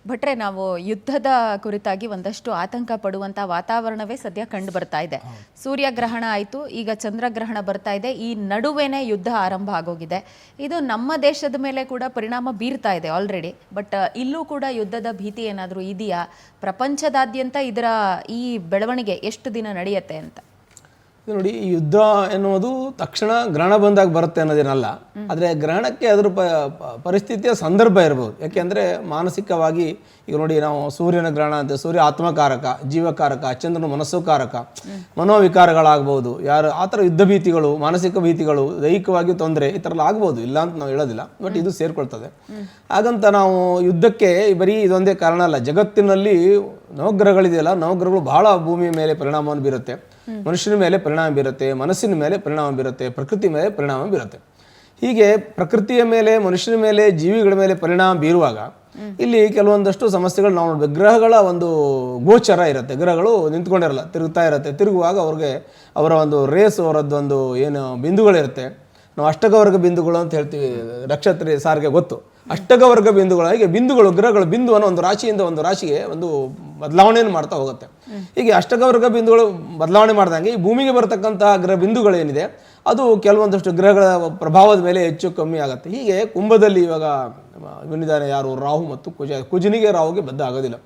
ಭಟ್ರೆ, ನಾವು ಯುದ್ಧದ ಕುರಿತಾಗಿ ಒಂದಷ್ಟು ಆತಂಕ ಪಡುವಂಥ ವಾತಾವರಣವೇ ಸದ್ಯ ಕಂಡು ಬರ್ತಾ ಇದೆ. ಸೂರ್ಯಗ್ರಹಣ ಆಯಿತು, ಈಗ ಚಂದ್ರಗ್ರಹಣ ಬರ್ತಾ ಇದೆ. ಈ ನಡುವೆನೇ ಯುದ್ಧ ಆರಂಭ ಆಗೋಗಿದೆ. ಇದು ನಮ್ಮ ದೇಶದ ಮೇಲೆ ಕೂಡ ಪರಿಣಾಮ ಬೀರ್ತಾ ಇದೆ ಆಲ್ರೆಡಿ. ಬಟ್ ಇಲ್ಲೂ ಕೂಡ ಯುದ್ಧದ ಭೀತಿ ಏನಾದರೂ ಇದೆಯಾ? ಪ್ರಪಂಚದಾದ್ಯಂತ ಇದರ ಈ ಬೆಳವಣಿಗೆ ಎಷ್ಟು ದಿನ ನಡೆಯುತ್ತೆ ಅಂತ? ನೋಡಿ, ಈ ಯುದ್ಧ ಎನ್ನುವುದು ತಕ್ಷಣ ಗ್ರಹಣ ಬಂದಾಗ ಬರುತ್ತೆ ಅನ್ನೋದೇನಲ್ಲ. ಆದರೆ ಗ್ರಹಣಕ್ಕೆ ಅದರ ಪರಿಸ್ಥಿತಿಯ ಸಂದರ್ಭ ಇರ್ಬೋದು. ಯಾಕೆಂದರೆ ಮಾನಸಿಕವಾಗಿ ಈಗ ನೋಡಿ, ನಾವು ಸೂರ್ಯನ ಗ್ರಹಣ ಅಂತ, ಸೂರ್ಯ ಆತ್ಮಕಾರಕ, ಜೀವಕಾರಕ, ಚಂದ್ರನ ಮನಸ್ಸುಕಾರಕ, ಮನೋವಿಕಾರಗಳಾಗ್ಬೋದು. ಯಾರು ಆ ಥರ ಯುದ್ಧ ಭೀತಿಗಳು, ಮಾನಸಿಕ ಭೀತಿಗಳು, ದೈಹಿಕವಾಗಿ ತೊಂದರೆ ಈ ಥರ ಎಲ್ಲ ಆಗ್ಬೋದು, ಇಲ್ಲ ಅಂತ ನಾವು ಹೇಳೋದಿಲ್ಲ. ಬಟ್ ಇದು ಸೇರ್ಕೊಳ್ತದೆ. ಹಾಗಂತ ನಾವು ಯುದ್ಧಕ್ಕೆ ಬರೀ ಇದೊಂದೇ ಕಾರಣ ಅಲ್ಲ. ಜಗತ್ತಿನಲ್ಲಿ ನವಗ್ರಹಗಳಿದೆಯಲ್ಲ, ನವಗ್ರಹಗಳು ಬಹಳ ಭೂಮಿಯ ಮೇಲೆ ಪರಿಣಾಮವನ್ನು ಬೀರುತ್ತೆ, ಮನುಷ್ಯನ ಮೇಲೆ ಪರಿಣಾಮ ಬೀರುತ್ತೆ, ಮನಸ್ಸಿನ ಮೇಲೆ ಪರಿಣಾಮ ಬೀರುತ್ತೆ, ಪ್ರಕೃತಿ ಮೇಲೆ ಪರಿಣಾಮ ಬೀರುತ್ತೆ. ಹೀಗೆ ಪ್ರಕೃತಿಯ ಮೇಲೆ, ಮನುಷ್ಯನ ಮೇಲೆ, ಜೀವಿಗಳ ಮೇಲೆ ಪರಿಣಾಮ ಬೀರುವಾಗ ಇಲ್ಲಿ ಕೆಲವೊಂದಷ್ಟು ಸಮಸ್ಯೆಗಳು ನಾವು ನೋಡ್ಬೇಕು. ಗ್ರಹಗಳ ಒಂದು ಗೋಚರ ಇರುತ್ತೆ, ಗ್ರಹಗಳು ನಿಂತ್ಕೊಂಡಿರಲ್ಲ, ತಿರುಗ್ತಾ ಇರುತ್ತೆ. ತಿರುಗುವಾಗ ಅವ್ರಿಗೆ ಅವರ ಒಂದು ರೇಸ್, ಅವರದ್ದೊಂದು ಏನು ಬಿಂದುಗಳಿರುತ್ತೆ, ನಾವು ಅಷ್ಟಕವರ್ಗ ಬಿಂದುಗಳು ಅಂತ ಹೇಳ್ತೀವಿ. ನಕ್ಷತ್ರ ಸಾರಿಗೆ ಗೊತ್ತು, ಅಷ್ಟಕವರ್ಗ ಬಿಂದುಗಳು. ಹೀಗೆ ಬಿಂದುಗಳು, ಗ್ರಹಗಳು ಬಿಂದುವನ್ನು ಒಂದು ರಾಶಿಯಿಂದ ಒಂದು ರಾಶಿಗೆ ಒಂದು ಬದಲಾವಣೆಯನ್ನು ಮಾಡ್ತಾ ಹೋಗುತ್ತೆ. ಹೀಗೆ ಅಷ್ಟಕವರ್ಗ ಬಿಂದುಗಳು ಬದಲಾವಣೆ ಮಾಡಿದಂಗೆ ಈ ಭೂಮಿಗೆ ಬರತಕ್ಕಂತಹ ಗ್ರಹ ಬಿಂದುಗಳೇನಿದೆ ಅದು ಕೆಲವೊಂದಷ್ಟು ಗ್ರಹಗಳ ಪ್ರಭಾವದ ಮೇಲೆ ಹೆಚ್ಚು ಕಮ್ಮಿ ಆಗುತ್ತೆ. ಹೀಗೆ ಕುಂಭದಲ್ಲಿ ಇವಾಗ ಬಂದಿದ್ದಾನೆ ಯಾರು, ರಾಹು ಮತ್ತು ಕುಜ. ಕುಜನಿಗೆ ರಾಹುಗೆ ಬದ್ಧ ಆಗೋದಿಲ್ಲ.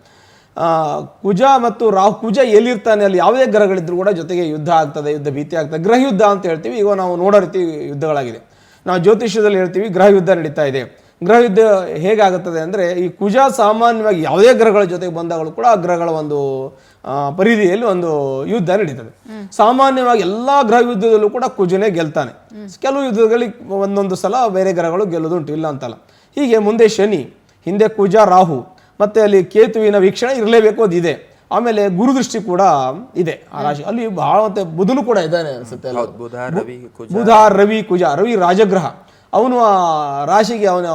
ಕುಜ ಮತ್ತು ರಾಹು, ಕುಜ ಎಲ್ಲಿರ್ತಾನೆ ಅಲ್ಲಿ ಯಾವುದೇ ಗ್ರಹಗಳಿದ್ರು ಕೂಡ ಜೊತೆಗೆ ಯುದ್ಧ ಆಗ್ತದೆ, ಯುದ್ಧ ಭೀತಿ ಆಗ್ತದೆ. ಗ್ರಹ ಯುದ್ಧ ಅಂತ ಹೇಳ್ತೀವಿ. ಈಗ ನಾವು ನೋಡೋ ರೀತಿ ಯುದ್ಧಗಳಾಗಿದೆ. ನಾವು ಜ್ಯೋತಿಷ್ಯದಲ್ಲಿ ಹೇಳ್ತೀವಿ ಗ್ರಹ ಯುದ್ಧ ನಡೀತಾ ಇದೆ. ಗ್ರಹ ಯುದ್ಧ ಹೇಗಾಗುತ್ತದೆ ಅಂದರೆ, ಈ ಕುಜ ಸಾಮಾನ್ಯವಾಗಿ ಯಾವುದೇ ಗ್ರಹಗಳ ಜೊತೆಗೆ ಬಂದಾಗಲೂ ಕೂಡ ಆ ಗ್ರಹಗಳ ಒಂದು ಪರಿಧಿಯಲ್ಲಿ ಒಂದು ಯುದ್ಧ ನಡೀತದೆ. ಸಾಮಾನ್ಯವಾಗಿ ಎಲ್ಲ ಗ್ರಹ ಯುದ್ಧದಲ್ಲೂ ಕೂಡ ಕುಜನೇ ಗೆಲ್ತಾನೆ. ಕೆಲವು ಯುದ್ಧಗಳಿಗೆ ಒಂದೊಂದು ಸಲ ಬೇರೆ ಗ್ರಹಗಳು ಗೆಲ್ಲುದುಂಟು, ಇಲ್ಲ ಅಂತಲ್ಲ. ಹೀಗೆ ಮುಂದೆ ಶನಿ, ಹಿಂದೆ ಕುಜ, ರಾಹು, ಮತ್ತೆ ಅಲ್ಲಿ ಕೇತುವಿನ ವೀಕ್ಷಣೆ ಇರಲೇಬೇಕು, ಅದಿದೆ. ಆಮೇಲೆ ಗುರುದೃಷ್ಟಿ ಕೂಡ ಇದೆ ಆ ರಾಶಿ ಅಲ್ಲಿ ಬಹಳ. ಮತ್ತೆ ಬುಧನು ಕೂಡ ಇದ್ದಾನೆ ಅನ್ಸುತ್ತೆ, ಬುಧ, ರವಿ, ಕುಜ. ರವಿ ರಾಜಗ್ರಹ, ಅವನು ಆ ರಾಶಿಗೆ ಅವನು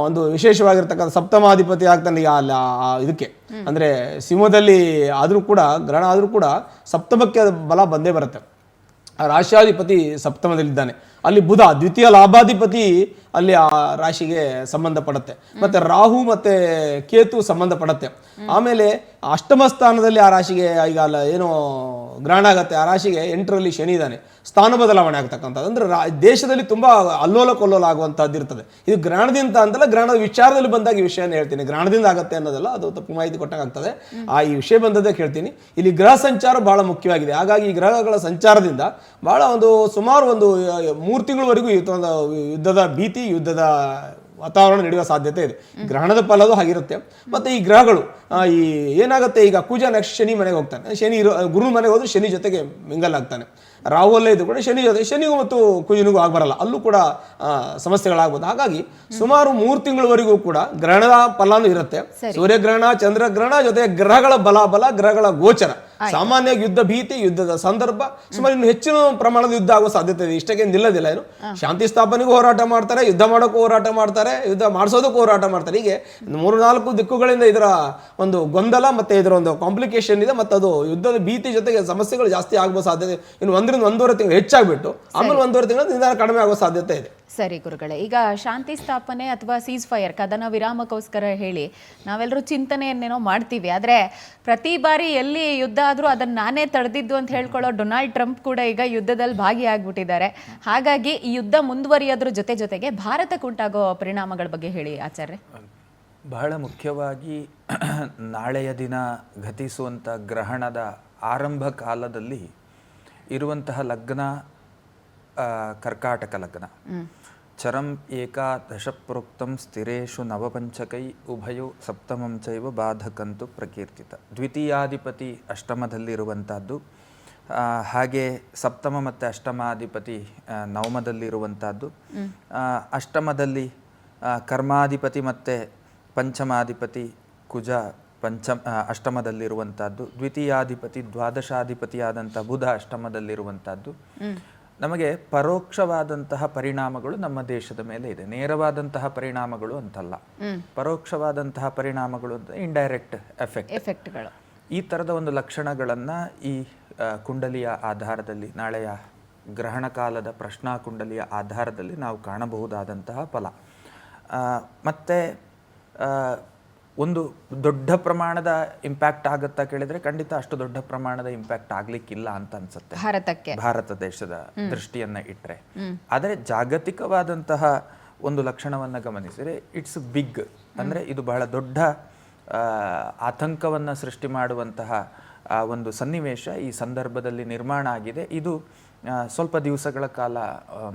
ಒಂದು ವಿಶೇಷವಾಗಿರ್ತಕ್ಕಂಥ ಸಪ್ತಮಾಧಿಪತಿ ಆಗ್ತಾನೆ. ಅಲ್ಲ ಇದಕ್ಕೆ ಅಂದರೆ ಸಿಂಹದಲ್ಲಿ ಆದರೂ ಕೂಡ, ಗ್ರಹಣ ಆದರೂ ಕೂಡ ಸಪ್ತಮಕ್ಕೆ ಬಲ ಬಂದೇ ಬರುತ್ತೆ. ಆ ರಾಶಿಯಾಧಿಪತಿ ಸಪ್ತಮದಲ್ಲಿದ್ದಾನೆ. ಅಲ್ಲಿ ಬುಧ ದ್ವಿತೀಯ ಲಾಭಾಧಿಪತಿ ಅಲ್ಲಿ ಆ ರಾಶಿಗೆ ಸಂಬಂಧಪಡುತ್ತೆ. ಮತ್ತೆ ರಾಹು ಮತ್ತೆ ಕೇತು ಸಂಬಂಧಪಡುತ್ತೆ. ಆಮೇಲೆ ಅಷ್ಟಮ ಸ್ಥಾನದಲ್ಲಿ ಆ ರಾಶಿಗೆ ಈಗ ಅಲ್ಲ ಏನೋ ಗ್ರಹಣ ಆಗತ್ತೆ. ಆ ರಾಶಿಗೆ 8ರಲ್ಲಿ ಶನಿ ಇದ್ದಾನೆ. ಸ್ಥಾನ ಬದಲಾವಣೆ ಆಗ್ತಕ್ಕಂಥದ್ದು ಅಂದರೆ ದೇಶದಲ್ಲಿ ತುಂಬಾ ಅಲ್ಲೋಲ ಕೊಲ್ಲೋಲ ಆಗುವಂತಹದ್ದು ಇರ್ತದೆ. ಇದು ಗ್ರಹಣದಿಂದ ಅಂತಲ್ಲ, ಗ್ರಹಣದ ವಿಚಾರದಲ್ಲಿ ಬಂದಾಗ ಈ ವಿಷಯನ ಹೇಳ್ತೀನಿ. ಗ್ರಹಣದಿಂದ ಆಗತ್ತೆ ಅನ್ನೋದಲ್ಲ, ಅದು ತಪ್ಪು ಮಾಹಿತಿ ಕೊಟ್ಟಾಗ ಆಗ್ತದೆ. ಈ ವಿಷಯ ಬಂದದ್ದಕ್ಕೆ ಹೇಳ್ತೀನಿ. ಇಲ್ಲಿ ಗ್ರಹ ಸಂಚಾರ ಬಹಳ ಮುಖ್ಯವಾಗಿದೆ. ಹಾಗಾಗಿ ಈ ಗ್ರಹಗಳ ಸಂಚಾರದಿಂದ ಬಹಳ ಒಂದು ಸುಮಾರು ಒಂದು 3 ತಿಂಗಳವರೆಗೂ ಯುದ್ಧದ ಭೀತಿ, ಯುದ್ಧದ ವಾತಾವರಣ ನಡೆಯುವ ಸಾಧ್ಯತೆ ಇದೆ. ಗ್ರಹಣದ ಫಲದು ಹಾಗಿರುತ್ತೆ. ಮತ್ತೆ ಈ ಗ್ರಹಗಳು ಈ ಏನಾಗುತ್ತೆ, ಈಗ ಕುಜ ನೆಕ್ಸ್ಟ್ ಶನಿ ಮನೆಗೆ ಹೋಗ್ತಾನೆ. ಶನಿ ಗುರು ಮನೆಗೆ ಹೋದ್ರೆ ಶನಿ ಜೊತೆಗೆ ಮಿಂಗಲ್ ಆಗ್ತಾನೆ. ರಾಹುವಲ್ಲೇ ಇದ್ದು ಕೂಡ ಶನಿ ಜೊತೆ, ಶನಿಗೂ ಮತ್ತು ಕುಜನಿಗೂ ಆಗ್ಬರಲ್ಲ, ಅಲ್ಲೂ ಕೂಡ ಸಮಸ್ಯೆಗಳಾಗ್ಬೋದು. ಹಾಗಾಗಿ ಸುಮಾರು 3 ತಿಂಗಳವರೆಗೂ ಕೂಡ ಗ್ರಹಣದ ಫಲಾನು ಇರುತ್ತೆ. ಸೂರ್ಯಗ್ರಹಣ, ಚಂದ್ರಗ್ರಹಣ ಜೊತೆ ಗ್ರಹಗಳ ಬಲ, ಗ್ರಹಗಳ ಗೋಚರ. ಸಾಮಾನ್ಯ ಯುದ್ಧ ಭೀತಿ, ಯುದ್ಧದ ಸಂದರ್ಭ ಸುಮಾರು ಇನ್ನು ಹೆಚ್ಚಿನ ಪ್ರಮಾಣದ ಯುದ್ಧ ಆಗುವ ಸಾಧ್ಯತೆ ಇದೆ. ಇಷ್ಟಕ್ಕೆ ನಿಲ್ಲದಿಲ್ಲ. ಏನು ಶಾಂತಿ ಸ್ಥಾಪನೆಗೂ ಹೋರಾಟ ಮಾಡ್ತಾರೆ, ಯುದ್ಧ ಮಾಡೋಕ್ಕೂ ಹೋರಾಟ ಮಾಡ್ತಾರೆ, ಯುದ್ಧ ಮಾಡಿಸೋದಕ್ಕೂ ಹೋರಾಟ ಮಾಡ್ತಾರೆ. ಹೀಗೆ 3-4 ದಿಕ್ಕುಗಳಿಂದ ಇದರ ಒಂದು ಗೊಂದಲ ಮತ್ತೆ ಇದರ ಒಂದು ಕಾಂಪ್ಲಿಕೇಶನ್ ಇದೆ. ಮತ್ತು ಅದು ಯುದ್ಧದ ಭೀತಿ ಜೊತೆಗೆ ಸಮಸ್ಯೆಗಳು ಜಾಸ್ತಿ ಆಗುವ ಸಾಧ್ಯತೆ ಇನ್ನು 1-1.5 ತಿಂಗಳು ಹೆಚ್ಚಾಗ್ಬಿಟ್ಟು ಆಮೇಲೆ 1.5 ತಿಂಗಳು ನಿಧಾನ ಕಡಿಮೆ ಆಗುವ ಸಾಧ್ಯತೆ ಇದೆ. ಸರಿ ಗುರುಗಳೇ, ಈಗ ಶಾಂತಿ ಸ್ಥಾಪನೆ ಅಥವಾ ಸೀಸ್ ಫೈರ್, ಕದನ ವಿರಾಮಕ್ಕೋಸ್ಕರ ಹೇಳಿ ನಾವೆಲ್ಲರೂ ಚಿಂತನೆಯನ್ನೇನೋ ಮಾಡ್ತೀವಿ. ಆದರೆ ಪ್ರತಿ ಬಾರಿ ಎಲ್ಲಿ ಯುದ್ಧ ಆದರೂ ಅದನ್ನು ನಾನೇ ತಡೆದಿದ್ದು ಅಂತ ಹೇಳ್ಕೊಳ್ಳೋ ಡೊನಾಲ್ಡ್ ಟ್ರಂಪ್ ಕೂಡ ಈಗ ಯುದ್ಧದಲ್ಲಿ ಭಾಗಿಯಾಗ್ಬಿಟ್ಟಿದ್ದಾರೆ. ಹಾಗಾಗಿ ಈ ಯುದ್ಧ ಮುಂದುವರಿಯೋದ್ರ ಜೊತೆಗೆ ಭಾರತಕ್ಕುಂಟಾಗೋ ಪರಿಣಾಮಗಳ ಬಗ್ಗೆ ಹೇಳಿ ಆಚಾರ್ಯ. ಬಹಳ ಮುಖ್ಯವಾಗಿ ನಾಳೆಯ ದಿನ ಘಟಿಸುವಂಥ ಗ್ರಹಣದ ಆರಂಭ ಕಾಲದಲ್ಲಿ ಇರುವಂತಹ ಲಗ್ನ ಕರ್ಕಾಟಕ ಲಗ್ನ. ಚರಂ ಏಕಾದಶ ಪ್ರೋಕ್ತಂ ಸ್ಥಿರೇಶು ನವಪಂಚಕೈ ಉಭಯೋ ಸಪ್ತಮಂ ಚೈವ ಬಾಧಕಂತು ಪ್ರಕೀರ್ತಿತ. ದ್ವಿತೀಯಾಧಿಪತಿ ಅಷ್ಟಮದಲ್ಲಿರುವಂಥದ್ದು, ಹಾಗೆ ಸಪ್ತಮ ಮತ್ತು ಅಷ್ಟಮಾಧಿಪತಿ ನವಮದಲ್ಲಿರುವಂಥದ್ದು. ಅಷ್ಟಮದಲ್ಲಿ ಕರ್ಮಾಧಿಪತಿ ಮತ್ತು ಪಂಚಮಾಧಿಪತಿ ಕುಜ ಅಷ್ಟಮದಲ್ಲಿರುವಂಥದ್ದು. ದ್ವಿತೀಯಾಧಿಪತಿ ದ್ವಾದಶಾಧಿಪತಿಯಾದಂಥ ಬುಧ ಅಷ್ಟಮದಲ್ಲಿರುವಂಥದ್ದು. ನಮಗೆ ಪರೋಕ್ಷವಾದಂತಹ ಪರಿಣಾಮಗಳು ನಮ್ಮ ದೇಶದ ಮೇಲೆ ಇದೆ. ನೇರವಾದಂತಹ ಪರಿಣಾಮಗಳು ಅಂತಲ್ಲ, ಪರೋಕ್ಷವಾದಂತಹ ಪರಿಣಾಮಗಳು ಅಂತ, ಇಂಡೈರೆಕ್ಟ್ ಎಫೆಕ್ಟ್ಗಳು. ಈ ಥರದ ಒಂದು ಲಕ್ಷಣಗಳನ್ನು ಈ ಕುಂಡಲಿಯ ಆಧಾರದಲ್ಲಿ, ನಾಳೆಯ ಗ್ರಹಣ ಕಾಲದ ಪ್ರಶ್ನಾ ಕುಂಡಲಿಯ ಆಧಾರದಲ್ಲಿ ನಾವು ಕಾಣಬಹುದಾದಂತಹ ಫಲ. ಮತ್ತು ಒಂದು ದೊಡ್ಡ ಪ್ರಮಾಣದ ಇಂಪ್ಯಾಕ್ಟ್ ಆಗುತ್ತಾ ಕೇಳಿದ್ರೆ ಖಂಡಿತ ಅಷ್ಟು ದೊಡ್ಡ ಪ್ರಮಾಣದ ಇಂಪ್ಯಾಕ್ಟ್ ಆಗ್ಲಿಕ್ಕಿಲ್ಲ ಅಂತ ಅನ್ಸುತ್ತೆ ಭಾರತಕ್ಕೆ, ಭಾರತ ದೇಶದ ದೃಷ್ಟಿಯನ್ನ ಇಟ್ರೆ. ಆದರೆ ಜಾಗತಿಕವಾದಂತಹ ಒಂದು ಲಕ್ಷಣವನ್ನ ಗಮನಿಸಿದರೆ ಇಟ್ಸ್ ಬಿಗ್, ಅಂದ್ರೆ ಇದು ಬಹಳ ದೊಡ್ಡ ಆತಂಕವನ್ನ ಸೃಷ್ಟಿ ಮಾಡುವಂತಹ ಒಂದು ಸನ್ನಿವೇಶ ಈ ಸಂದರ್ಭದಲ್ಲಿ ನಿರ್ಮಾಣ ಆಗಿದೆ. ಇದು ಸ್ವಲ್ಪ ದಿವಸಗಳ ಕಾಲ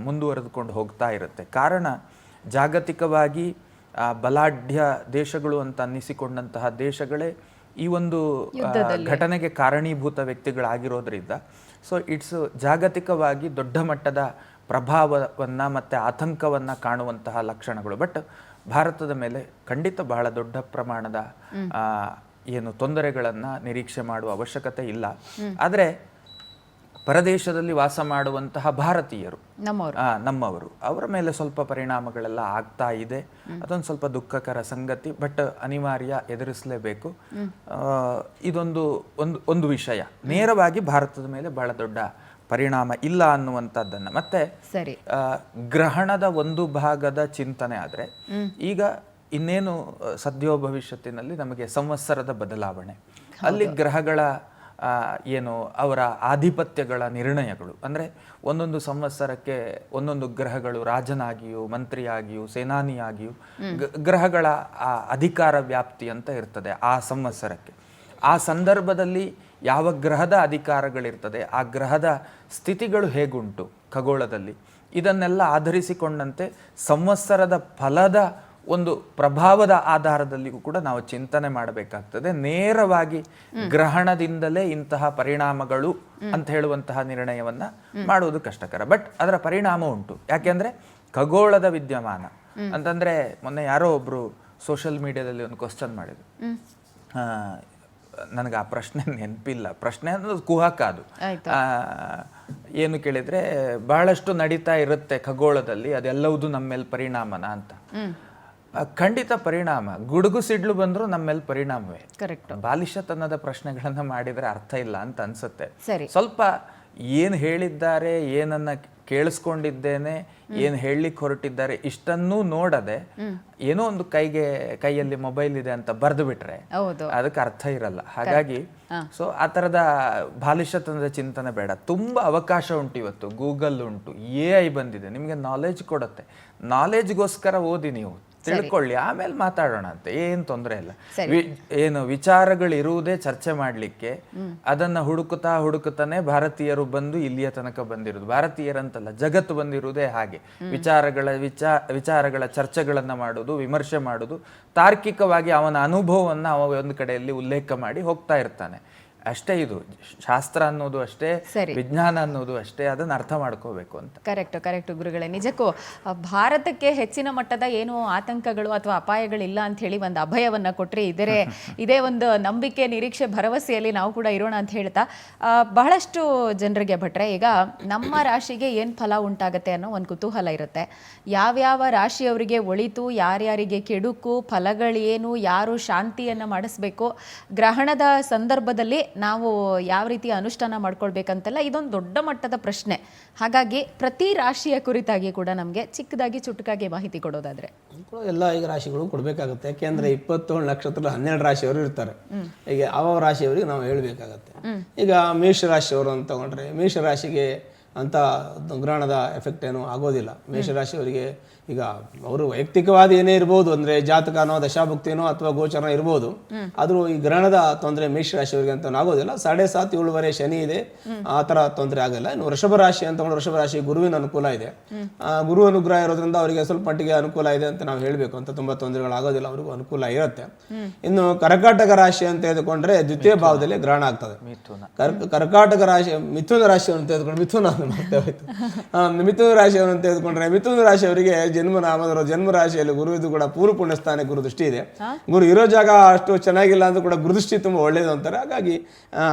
ಮುಂದುವರೆದುಕೊಂಡು ಹೋಗ್ತಾ ಇರುತ್ತೆ. ಕಾರಣ ಜಾಗತಿಕವಾಗಿ ಬಲಾಢ್ಯ ದೇಶಗಳು ಅಂತ ಅನ್ನಿಸಿಕೊಂಡಂತಹ ದೇಶಗಳೇ ಈ ಒಂದು ಘಟನೆಗೆ ಕಾರಣೀಭೂತ ವ್ಯಕ್ತಿಗಳಾಗಿರೋದ್ರಿಂದ ಸೊ ಇಟ್ಸ್ ಜಾಗತಿಕವಾಗಿ ದೊಡ್ಡ ಮಟ್ಟದ ಪ್ರಭಾವವನ್ನು ಮತ್ತು ಆತಂಕವನ್ನು ಕಾಣುವಂತಹ ಲಕ್ಷಣಗಳು. ಬಟ್ ಭಾರತದ ಮೇಲೆ ಖಂಡಿತ ಬಹಳ ದೊಡ್ಡ ಪ್ರಮಾಣದ ಏನು ತೊಂದರೆಗಳನ್ನು ನಿರೀಕ್ಷೆ ಮಾಡುವ ಅವಶ್ಯಕತೆ ಇಲ್ಲ. ಆದರೆ ಪರದೇಶದಲ್ಲಿ ವಾಸ ಮಾಡುವಂತಹ ಭಾರತೀಯರು ನಮ್ಮವರು ಅವರ ಮೇಲೆ ಸ್ವಲ್ಪ ಪರಿಣಾಮಗಳೆಲ್ಲ ಆಗ್ತಾ ಇದೆ. ಅದೊಂದು ಸ್ವಲ್ಪ ದುಃಖಕರ ಸಂಗತಿ, ಬಟ್ ಅನಿವಾರ್ಯ, ಎದುರಿಸಲೇಬೇಕು. ಇದೊಂದು ವಿಷಯ. ನೇರವಾಗಿ ಭಾರತದ ಮೇಲೆ ಬಹಳ ದೊಡ್ಡ ಪರಿಣಾಮ ಇಲ್ಲ ಅನ್ನುವಂಥದ್ದನ್ನ. ಮತ್ತೆ ಗ್ರಹಣದ ಒಂದು ಭಾಗದ ಚಿಂತನೆ ಆದ್ರೆ ಈಗ ಇನ್ನೇನು ಸದ್ಯೋ ಭವಿಷ್ಯತ್ತಿನಲ್ಲಿ ನಮಗೆ ಸಂವತ್ಸರದ ಬದಲಾವಣೆ, ಅಲ್ಲಿ ಗ್ರಹಗಳ ಏನು ಅವರ ಆಧಿಪತ್ಯಗಳ ನಿರ್ಣಯಗಳು, ಅಂದರೆ ಒಂದೊಂದು ಸಂವತ್ಸರಕ್ಕೆ ಒಂದೊಂದು ಗ್ರಹಗಳು ರಾಜನಾಗಿಯೂ ಮಂತ್ರಿಯಾಗಿಯೂ ಸೇನಾನಿಯಾಗಿಯೂ ಗ್ರಹಗಳ ಅಧಿಕಾರ ವ್ಯಾಪ್ತಿ ಅಂತ ಇರ್ತದೆ ಆ ಸಂವತ್ಸರಕ್ಕೆ. ಆ ಸಂದರ್ಭದಲ್ಲಿ ಯಾವ ಗ್ರಹದ ಅಧಿಕಾರಗಳಿರ್ತದೆ, ಆ ಗ್ರಹದ ಸ್ಥಿತಿಗಳು ಹೇಗುಂಟು ಖಗೋಳದಲ್ಲಿ, ಇದನ್ನೆಲ್ಲ ಆಧರಿಸಿಕೊಂಡಂತೆ ಸಂವತ್ಸರದ ಫಲದ ಒಂದು ಪ್ರಭಾವದ ಆಧಾರದಲ್ಲಿಯೂ ಕೂಡ ನಾವು ಚಿಂತನೆ ಮಾಡಬೇಕಾಗ್ತದೆ. ನೇರವಾಗಿ ಗ್ರಹಣದಿಂದಲೇ ಇಂತಹ ಪರಿಣಾಮಗಳು ಅಂತ ಹೇಳುವಂತಹ ನಿರ್ಣಯವನ್ನ ಮಾಡುವುದು ಕಷ್ಟಕರ. ಬಟ್ ಅದರ ಪರಿಣಾಮ ಉಂಟು. ಯಾಕೆಂದ್ರೆ ಖಗೋಳದ ವಿದ್ಯಮಾನ ಅಂತಂದ್ರೆ, ಮೊನ್ನೆ ಯಾರೋ ಒಬ್ರು ಸೋಷಿಯಲ್ ಮೀಡಿಯಾದಲ್ಲಿ ಒಂದು ಕ್ವಶನ್ ಮಾಡಿದ್ರು. ನನಗೆ ಆ ಪ್ರಶ್ನೆ ನೆನಪಿಲ್ಲ. ಪ್ರಶ್ನೆ ಅನ್ನೋದು ಕುಹಕ. ಅದು ಏನು ಕೇಳಿದ್ರೆ, ಬಹಳಷ್ಟು ನಡೀತಾ ಇರುತ್ತೆ ಖಗೋಳದಲ್ಲಿ, ಅದೆಲ್ಲವುದು ನಮ್ಮ ಮೇಲೆ ಪರಿಣಾಮನ ಅಂತ. ಖಂಡಿತ ಪರಿಣಾಮ. ಗುಡುಗು ಸಿಡ್ಲು ಬಂದ್ರು ನಮ್ಮ ಮೇಲೆ ಪರಿಣಾಮವೇ. ಬಾಲಿಶತನದ ಪ್ರಶ್ನೆಗಳನ್ನ ಮಾಡಿದ್ರೆ ಅರ್ಥ ಇಲ್ಲ ಅಂತ ಅನ್ಸುತ್ತೆ. ಸ್ವಲ್ಪ ಏನ್ ಹೇಳಿದ್ದಾರೆ, ಏನನ್ನ ಕೇಳಿಸ್ಕೊಂಡಿದ್ದೇನೆ, ಏನ್ ಹೇಳಲಿಕ್ಕೆ ಹೊರಟಿದ್ದಾರೆ, ಇಷ್ಟನ್ನೂ ನೋಡದೆ ಏನೋ ಒಂದು ಕೈಯಲ್ಲಿ ಮೊಬೈಲ್ ಇದೆ ಅಂತ ಬರೆದು ಬಿಟ್ರೆ ಅದಕ್ಕೆ ಅರ್ಥ ಇರಲ್ಲ. ಹಾಗಾಗಿ ಸೊ ಆ ತರದ ಬಾಲಿಶತನದ ಚಿಂತನೆ ಬೇಡ. ತುಂಬಾ ಅವಕಾಶ ಉಂಟು. ಇವತ್ತು ಗೂಗಲ್ ಉಂಟು, AI ಬಂದಿದೆ, ನಿಮ್ಗೆ ನಾಲೆಜ್ ಕೊಡುತ್ತೆ. ನಾಲೆಜ್ಗೋಸ್ಕರ ಓದಿ, ನೀವು ತಿಳ್ಕೊಳ್ಳಿ, ಆಮೇಲೆ ಮಾತಾಡೋಣ ಅಂತ, ಏನ್ ತೊಂದರೆ ಇಲ್ಲ. ಏನು ವಿಚಾರಗಳು ಇರುವುದೇ ಚರ್ಚೆ ಮಾಡ್ಲಿಕ್ಕೆ. ಅದನ್ನ ಹುಡುಕುತ್ತಾನೆ ಭಾರತೀಯರು ಬಂದು ಇಲ್ಲಿಯ ತನಕ ಬಂದಿರುವುದು. ಭಾರತೀಯರಂತಲ್ಲ, ಜಗತ್ತು ಬಂದಿರುವುದೇ ಹಾಗೆ. ವಿಚಾರಗಳ ಚರ್ಚೆಗಳನ್ನ ಮಾಡುವುದು, ವಿಮರ್ಶೆ ಮಾಡುವುದು, ತಾರ್ಕಿಕವಾಗಿ ಅವನ ಅನುಭವವನ್ನ ಅವ ಒಂದು ಕಡೆಯಲ್ಲಿ ಉಲ್ಲೇಖ ಮಾಡಿ ಹೋಗ್ತಾ ಇರ್ತಾನೆ. ಅಷ್ಟೇ. ಇದು ಶಾಸ್ತ್ರ ಅನ್ನೋದು ಅಷ್ಟೇ, ವಿಜ್ಞಾನ ಅನ್ನೋದು ಅಷ್ಟೇ. ಅದನ್ನ ಅರ್ಥ ಮಾಡ್ಕೋಬೇಕು ಅಂತ. ಕರೆಕ್ಟ್ ಗುರುಗಳೇ. ನಿಜಕ್ಕೂ ಭಾರತಕ್ಕೆ ಹೆಚ್ಚಿನ ಮಟ್ಟದ ಏನು ಆತಂಕಗಳು ಅಥವಾ ಅಪಾಯಗಳಿಲ್ಲ ಅಂತ ಹೇಳಿ ಒಂದು ಅಭಯವನ್ನ ಕೊಟ್ರಿ. ಇದೇ ಒಂದು ನಂಬಿಕೆ, ನಿರೀಕ್ಷೆ, ಭರವಸೆಯಲ್ಲಿ ನಾವು ಕೂಡ ಇರೋಣ ಅಂತ ಹೇಳ್ತಾ, ಬಹಳಷ್ಟು ಜನರಿಗೆ ಭಟ್ರೆ ಈಗ ನಮ್ಮ ರಾಶಿಗೆ ಏನ್ ಫಲ ಉಂಟಾಗತ್ತೆ ಅನ್ನೋ ಒಂದು ಕುತೂಹಲ ಇರುತ್ತೆ. ಯಾವ್ಯಾವ ರಾಶಿಯವರಿಗೆ ಒಳಿತು, ಯಾರ್ಯಾರಿಗೆ ಕೆಡುಕು, ಫಲಗಳೇನು, ಯಾರು ಶಾಂತಿಯನ್ನ ಮಾಡಿಸ್ಬೇಕು, ಗ್ರಹಣದ ಸಂದರ್ಭದಲ್ಲಿ ನಾವು ಯಾವ ರೀತಿ ಅನುಷ್ಠಾನ ಮಾಡ್ಕೊಳ್ಬೇಕಂತೆಲ್ಲ ಇದೊಂದು ದೊಡ್ಡ ಮಟ್ಟದ ಪ್ರಶ್ನೆ. ಹಾಗಾಗಿ ಪ್ರತಿ ರಾಶಿಯ ಕುರಿತಾಗಿ ಕೂಡ ನಮಗೆ ಚಿಕ್ಕದಾಗಿ ಚುಟುಕಾಗಿ ಮಾಹಿತಿ ಕೊಡೋದಾದ್ರೆ ಎಲ್ಲ ಈಗ ರಾಶಿಗಳು ಕೊಡಬೇಕಾಗುತ್ತೆ. ಯಾಕೆಂದ್ರೆ 27 ನಕ್ಷತ್ರ 12 ರಾಶಿಯವರು ಇರ್ತಾರೆ. ಈಗ ಯಾವ ರಾಶಿಯವರಿಗೆ ನಾವು ಹೇಳ್ಬೇಕಾಗತ್ತೆ. ಈಗ ಮೇಷರಾಶಿಯವರು ಅಂತ ತಗೊಂಡ್ರೆ, ಮೇಷರಾಶಿಗೆ ಅಂತ ಗ್ರಹಣದ ಎಫೆಕ್ಟ್ ಏನು ಆಗೋದಿಲ್ಲ. ಮೇಷರಾಶಿಯವರಿಗೆ ಈಗ ಅವರು ವೈಯಕ್ತಿಕವಾದ ಏನೇ ಇರ್ಬೋದು, ಅಂದ್ರೆ ಜಾತಕನೋ ದಶಾಭುಕ್ತಿನೋ ಅಥವಾ ಗೋಚರನೋ ಇರ್ಬೋದು, ಆದ್ರೂ ಈ ಗ್ರಹಣದ ತೊಂದರೆ ಮೇಷರಾಶಿಯವರಿಗೆ ಅಂತ ಆಗೋದಿಲ್ಲ. 7.5 7 ಶನಿ ಇದೆ, ಆ ತರ ತೊಂದರೆ ಆಗಲ್ಲ. ಇನ್ನು ವೃಷಭ ರಾಶಿ ಅಂತ ವೃಷಭ ರಾಶಿ ಗುರುವಿನ ಅನುಕೂಲ ಇದೆ. ಗುರು ಅನುಗ್ರಹ ಇರೋದ್ರಿಂದ ಅವರಿಗೆ ಸ್ವಲ್ಪ ಮಟ್ಟಿಗೆ ಅನುಕೂಲ ಇದೆ ಅಂತ ನಾವು ಹೇಳ್ಬೇಕು. ಅಂತ ತುಂಬಾ ತೊಂದರೆಗಳಾಗೋದಿಲ್ಲ, ಅವ್ರಿಗೂ ಅನುಕೂಲ ಇರುತ್ತೆ. ಇನ್ನು ಕರ್ಕಾಟಕ ರಾಶಿ ಅಂತ ತೆಗೆದುಕೊಂಡ್ರೆ ದ್ವಿತೀಯ ಭಾವದಲ್ಲಿ ಗ್ರಹಣ ಆಗ್ತದೆ. ಕರ್ಕಾಟಕ ರಾಶಿ, ಮಿಥುನ ರಾಶಿಯನ್ನು ತೆಗೆದುಕೊಂಡು ಮಿಥುನ ರಾಶಿಯನ್ನು ತೆಗೆದುಕೊಂಡ್ರೆ, ಮಿಥುನ ರಾಶಿಯವರಿಗೆ ಜನ್ಮ ರಾಶಿಯಲ್ಲಿ ಗುರುವಿದು ಕೂಡ ಪೂರ್ವ ಪುಣ್ಯ ಸ್ಥಾನ ಗುರು ದೃಷ್ಟಿ ಇದೆ. ಗುರು ಇರೋ ಜಾಗ ಅಷ್ಟು ಚೆನ್ನಾಗಿಲ್ಲ ಅಂದ್ರೂ ಕೂಡ ಗುರುದೃಷ್ಟಿ ತುಂಬಾ ಒಳ್ಳೇದು ಅಂತಾರೆ. ಹಾಗಾಗಿ